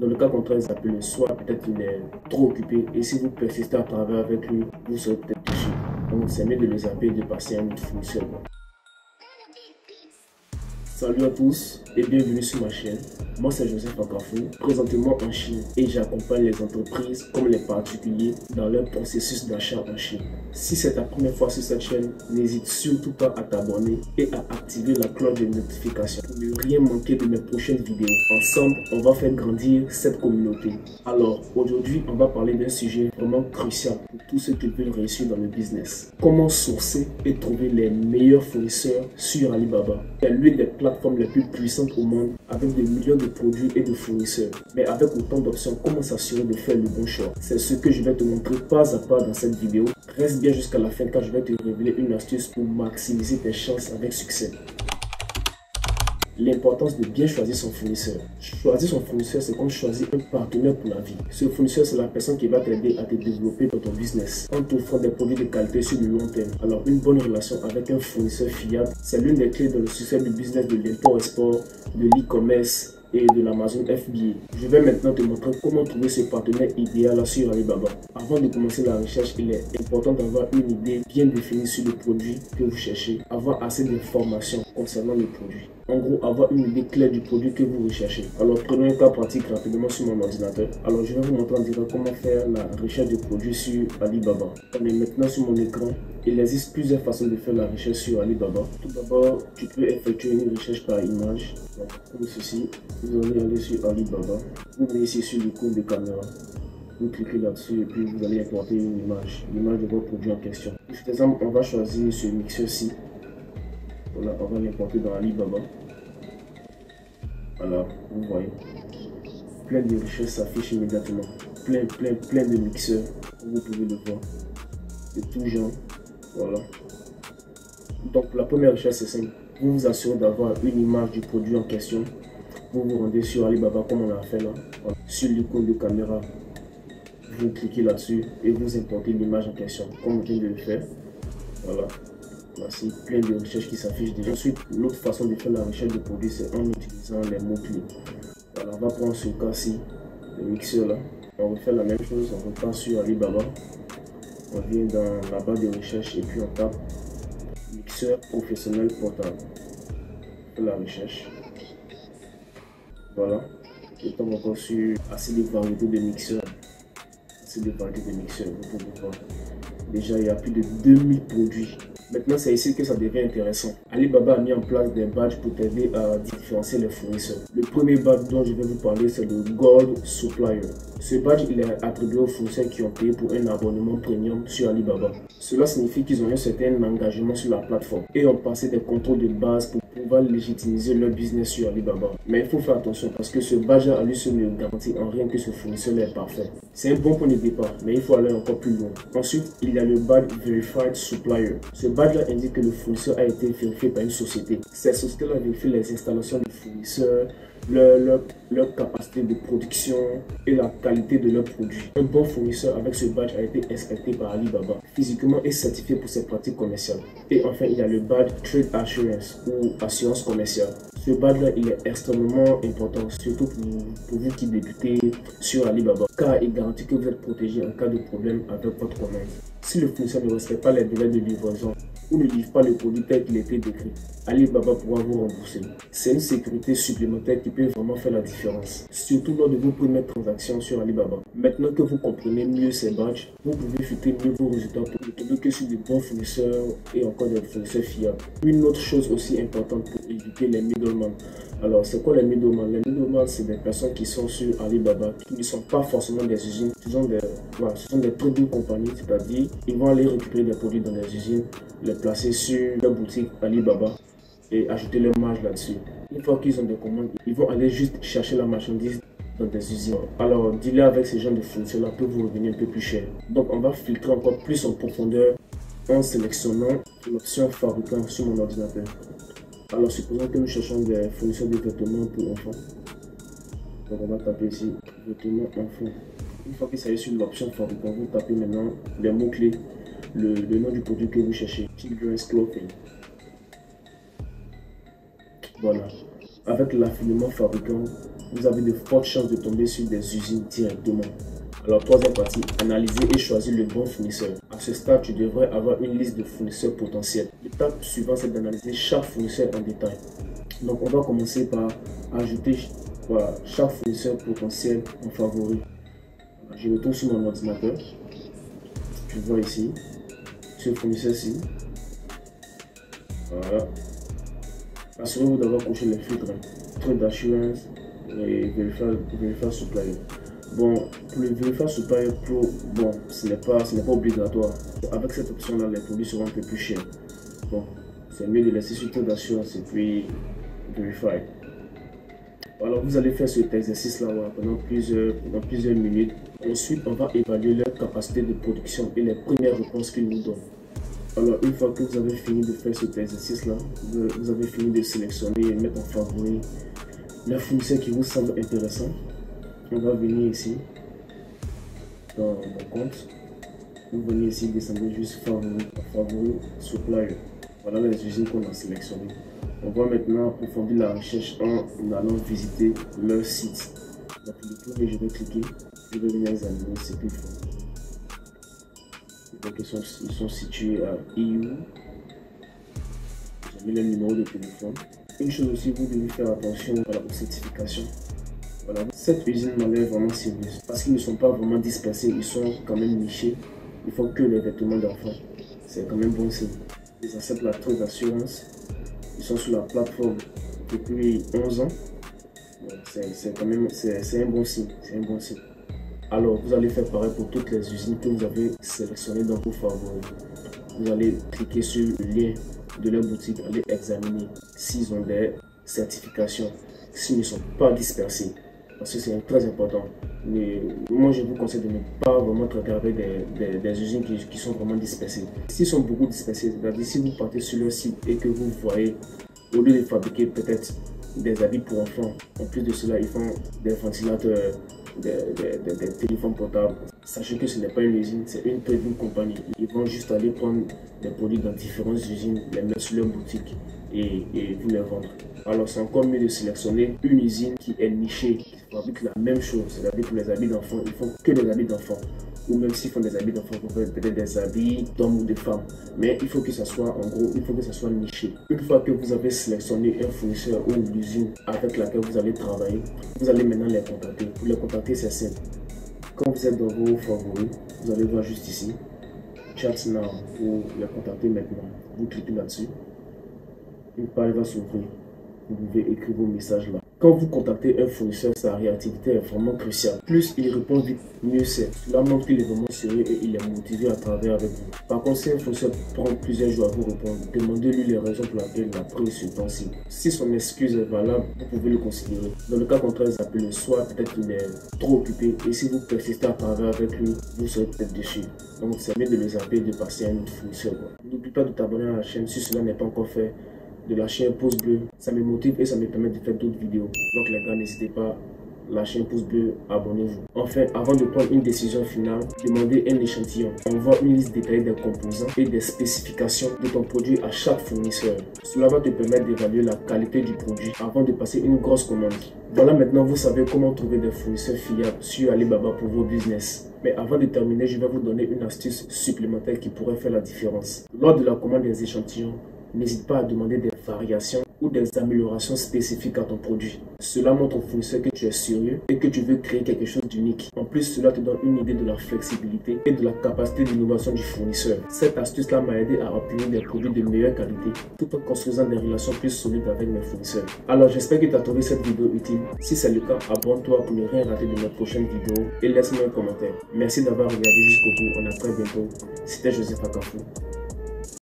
Dans le cas contraire, ça peut le soit peut-être il est trop occupé et si vous persistez à travailler avec lui, vous serez peut-être touché. Donc c'est mieux de le zapper et de passer à un autre fournisseur. Salut à tous et bienvenue sur ma chaîne. Moi c'est Joseph Akafo, présentement en Chine et j'accompagne les entreprises comme les particuliers dans leur processus d'achat en Chine. Si c'est ta première fois sur cette chaîne, n'hésite surtout pas à t'abonner et à activer la cloche de notification pour ne rien manquer de mes prochaines vidéos. Ensemble, on va faire grandir cette communauté. Alors aujourd'hui, on va parler d'un sujet vraiment crucial pour tous ceux qui veulent réussir dans le business. Comment sourcer et trouver les meilleurs fournisseurs sur Alibaba. C'est l'une des plateformes les plus puissantes au monde avec des millions de produits et de fournisseurs. Mais avec autant d'options, comment s'assurer de faire le bon choix? C'est ce que je vais te montrer pas à pas dans cette vidéo. Reste bien jusqu'à la fin car je vais te révéler une astuce pour maximiser tes chances avec succès. L'importance de bien choisir son fournisseur. Choisir son fournisseur, c'est comme choisir un partenaire pour la vie. Ce fournisseur, c'est la personne qui va t'aider à te développer dans ton business en t'offrant des produits de qualité sur le long terme. Alors, une bonne relation avec un fournisseur fiable, c'est l'une des clés dans le succès du business de l'import-export, de l'e-commerce et de l'Amazon FBA. Je vais maintenant te montrer comment trouver ce partenaire idéal sur Alibaba. Avant de commencer la recherche, il est important d'avoir une idée bien définie sur le produit que vous cherchez, avoir assez d'informations concernant le produit. En gros, avoir une idée claire du produit que vous recherchez. Alors, prenons un cas pratique rapidement sur mon ordinateur. Alors, je vais vous montrer en direct comment faire la recherche de produits sur Alibaba. On est maintenant sur mon écran. Il existe plusieurs façons de faire la recherche sur Alibaba. Tout d'abord, tu peux effectuer une recherche par image. Donc, comme ceci, vous allez aller sur Alibaba. Vous venez ici sur l'icône de caméra. Vous cliquez là-dessus et puis vous allez importer une image. L'image de votre produit en question. Pour cet exemple, on va choisir ce mixeur-ci. Voilà, on va l'importer dans Alibaba. Voilà, vous voyez, plein de richesses s'affichent immédiatement. Plein de mixeurs, comme vous pouvez le voir, de tout genre. Voilà. Donc, la première richesse, c'est simple. Vous vous assurez d'avoir une image du produit en question. Vous vous rendez sur Alibaba, comme on l'a fait là. Voilà. Sur l'icône de caméra, vous cliquez là-dessus et vous importez l'image en question, comme on vient de le faire. Voilà. Voici plein de recherches qui s'affichent déjà. Ensuite, l'autre façon de faire la recherche de produits, c'est en utilisant les mots-clés. Alors, on va prendre ce cas-ci, le mixeur là. On refait la même chose, on repart sur Alibaba. On vient dans la barre de recherche et puis on tape mixeur professionnel portable. On fait la recherche. Voilà. Et on encore sur assez de variétés de mixeurs. Assez de variétés de mixeurs, vous pouvez voir. Déjà, il y a plus de 2000 produits. Maintenant, c'est ici que ça devient intéressant. Alibaba a mis en place des badges pour t'aider à différencier les fournisseurs. Le premier badge dont je vais vous parler, c'est le Gold Supplier. Ce badge, il est attribué aux fournisseurs qui ont payé pour un abonnement premium sur Alibaba. Cela signifie qu'ils ont un certain engagement sur la plateforme et ont passé des contrôles de base pour pouvoir légitimiser leur business sur Alibaba. Mais il faut faire attention parce que ce badge à lui seul ne garantit en rien que ce fournisseur est parfait. C'est un bon point de départ, mais il faut aller encore plus loin. Ensuite, il y a le badge Verified Supplier. Ce badge-là indique que le fournisseur a été vérifié par une société. Cette société-là vérifie les installations du fournisseur, leur capacité de production et la qualité de leurs produits. Un bon fournisseur avec ce badge a été inspecté par Alibaba physiquement et certifié pour ses pratiques commerciales. Et enfin, il y a le badge Trade Assurance ou assurance commerciale. Ce badge-là, il est extrêmement important, surtout pour vous qui débutez sur Alibaba, car il garantit que vous êtes protégé en cas de problème avec votre commande. Si le fournisseur ne respecte pas les délais de livraison ou ne livre pas le produit tel qu'il a été décrit, Alibaba pourra vous rembourser. C'est une sécurité supplémentaire qui peut vraiment faire la différence, surtout lors de vos premières transactions sur Alibaba. Maintenant que vous comprenez mieux ces badges, vous pouvez filtrer mieux vos résultats pour ne tomber que sur de bons fournisseurs et encore des fournisseurs fiables. Une autre chose aussi importante pour éviter les middlemen. Alors, c'est quoi les middlemen? Les middlemen, c'est des personnes qui sont sur Alibaba, qui ne sont pas forcément des usines, ce sont des trading compagnies, c'est-à-dire ils vont aller récupérer des produits dans des usines, les placer sur leur boutique Alibaba et ajouter leur marge là-dessus. Une fois qu'ils ont des commandes, ils vont aller juste chercher la marchandise dans des usines. Alors, dealer avec ces gens de fournisseurs-là peut vous revenir un peu plus cher. Donc, on va filtrer encore plus en profondeur en sélectionnant l'option fabricant sur mon ordinateur. Alors, supposons que nous cherchons des fournisseurs de vêtements pour enfants. Donc, on va taper ici vêtements enfants. Une fois que ça est sur l'option fabricant, vous tapez maintenant les mots-clés, le nom du produit que vous cherchez, Children's Clothing. Voilà. Avec l'affinement fabricant, vous avez de fortes chances de tomber sur des usines directement. Alors, troisième partie, analyser et choisir le bon fournisseur. À ce stade, tu devrais avoir une liste de fournisseurs potentiels. L'étape suivante, c'est d'analyser chaque fournisseur en détail. Donc, on va commencer par ajouter chaque fournisseur potentiel en favori. Je le trouve sur mon ordinateur. Je vois ici, ce fournisseur-ci. Voilà. Assurez-vous d'avoir coché les filtres. Trade d'assurance et Verify Supplier. Bon, pour le Verify Supplier Pro, bon, ce n'est pas obligatoire. Avec cette option-là, les produits seront un peu plus chers. Donc, c'est mieux de laisser sur Trade d'assurance et puis Verify. Alors, vous allez faire cet exercice-là pendant plusieurs minutes. Ensuite, on va évaluer leur capacité de production et les premières réponses qu'ils nous donnent. Alors, une fois que vous avez fini de faire cet exercice-là, vous avez fini de sélectionner et mettre en favori le fournisseur qui vous semble intéressant. On va venir ici dans mon compte. Vous venez ici, descendez juste favori supplier. Voilà les usines qu'on a sélectionnées. On va maintenant approfondir la recherche en allant visiter leur site. Donc, le premier, je vais cliquer, je vais venir examiner ce qu'ils font. Donc, ils sont situés à EU. J'ai mis le numéro de téléphone. Une chose aussi, vous devez faire attention aux certifications. Voilà. Cette usine m'a l'air vraiment sérieuse parce qu'ils ne sont pas vraiment dispersés, ils sont quand même nichés. Ils font que les vêtements d'enfants. C'est quand même bon signe. Ils acceptent la trade d'assurance. Ils sont sur la plateforme depuis 11 ans. C'est un bon signe. C'est un bon signe. Alors, vous allez faire pareil pour toutes les usines que vous avez sélectionnées dans vos favoris. Vous allez cliquer sur le lien de leur boutique, aller examiner s'ils ont des certifications, s'ils ne sont pas dispersés. Parce que c'est très important. Mais moi, je vous conseille de ne pas vraiment traiter avec des usines qui sont vraiment dispersées. S'ils sont beaucoup dispersés, c'est-à-dire si vous partez sur leur site et que vous voyez, au lieu de fabriquer peut-être des habits pour enfants, en plus de cela, ils font des ventilateurs, des téléphones portables. Sachez que ce n'est pas une usine, c'est une trading compagnie. Ils vont juste aller prendre des produits dans différentes usines, les mettre sur leur boutique et vous les vendre. Alors c'est encore mieux de sélectionner une usine qui est nichée, qui fabrique la même chose, c'est-à-dire pour les habits d'enfants, ils font que des habits d'enfants. Ou même s'ils font des habits d'enfants, ils font peut-être des habits d'hommes ou de femmes. Mais il faut que ça soit, en gros, il faut que ça soit niché. Une fois que vous avez sélectionné un fournisseur ou l'usine avec laquelle vous allez travailler, vous allez maintenant les contacter. Pour les contacter, c'est simple. Quand vous êtes dans vos favoris, vous allez voir juste ici, Chat Now, pour les contacter maintenant. Vous cliquez là-dessus. Une page va s'ouvrir. Vous pouvez écrire vos messages là. Quand vous contactez un fournisseur, sa réactivité est vraiment cruciale. Plus il répond vite, mieux c'est. Cela montre qu'il est vraiment sérieux et il est motivé à travailler avec vous. Par contre, si un fournisseur prend plusieurs jours à vous répondre, demandez-lui les raisons pour lesquelles il a pris ce temps-ci. Si son excuse est valable, vous pouvez le considérer. Dans le cas contraire, appelez-le, soit peut-être qu'il est trop occupé et si vous persistez à travailler avec lui, vous serez peut-être déçu. Donc c'est mieux de les appeler et de passer à un autre fournisseur. N'oublie pas de t'abonner à la chaîne si cela n'est pas encore fait. De lâcher un pouce bleu, ça me motive et ça me permet de faire d'autres vidéos. Donc les gars, n'hésitez pas, lâchez un pouce bleu, abonnez-vous. Enfin, avant de prendre une décision finale, demandez un échantillon. Envoie une liste détaillée des composants et des spécifications de ton produit à chaque fournisseur. Cela va te permettre d'évaluer la qualité du produit avant de passer une grosse commande. Voilà, maintenant vous savez comment trouver des fournisseurs fiables sur Alibaba pour vos business. Mais avant de terminer, je vais vous donner une astuce supplémentaire qui pourrait faire la différence. Lors de la commande des échantillons, n'hésite pas à demander des variations ou des améliorations spécifiques à ton produit. Cela montre au fournisseur que tu es sérieux et que tu veux créer quelque chose d'unique. En plus, cela te donne une idée de la flexibilité et de la capacité d'innovation du fournisseur. Cette astuce-là m'a aidé à obtenir des produits de meilleure qualité tout en construisant des relations plus solides avec mes fournisseurs. Alors j'espère que tu as trouvé cette vidéo utile. Si c'est le cas, abonne-toi pour ne rien rater de mes prochaines vidéos et laisse-moi un commentaire. Merci d'avoir regardé jusqu'au bout. On a très bientôt. C'était Joseph Akafo.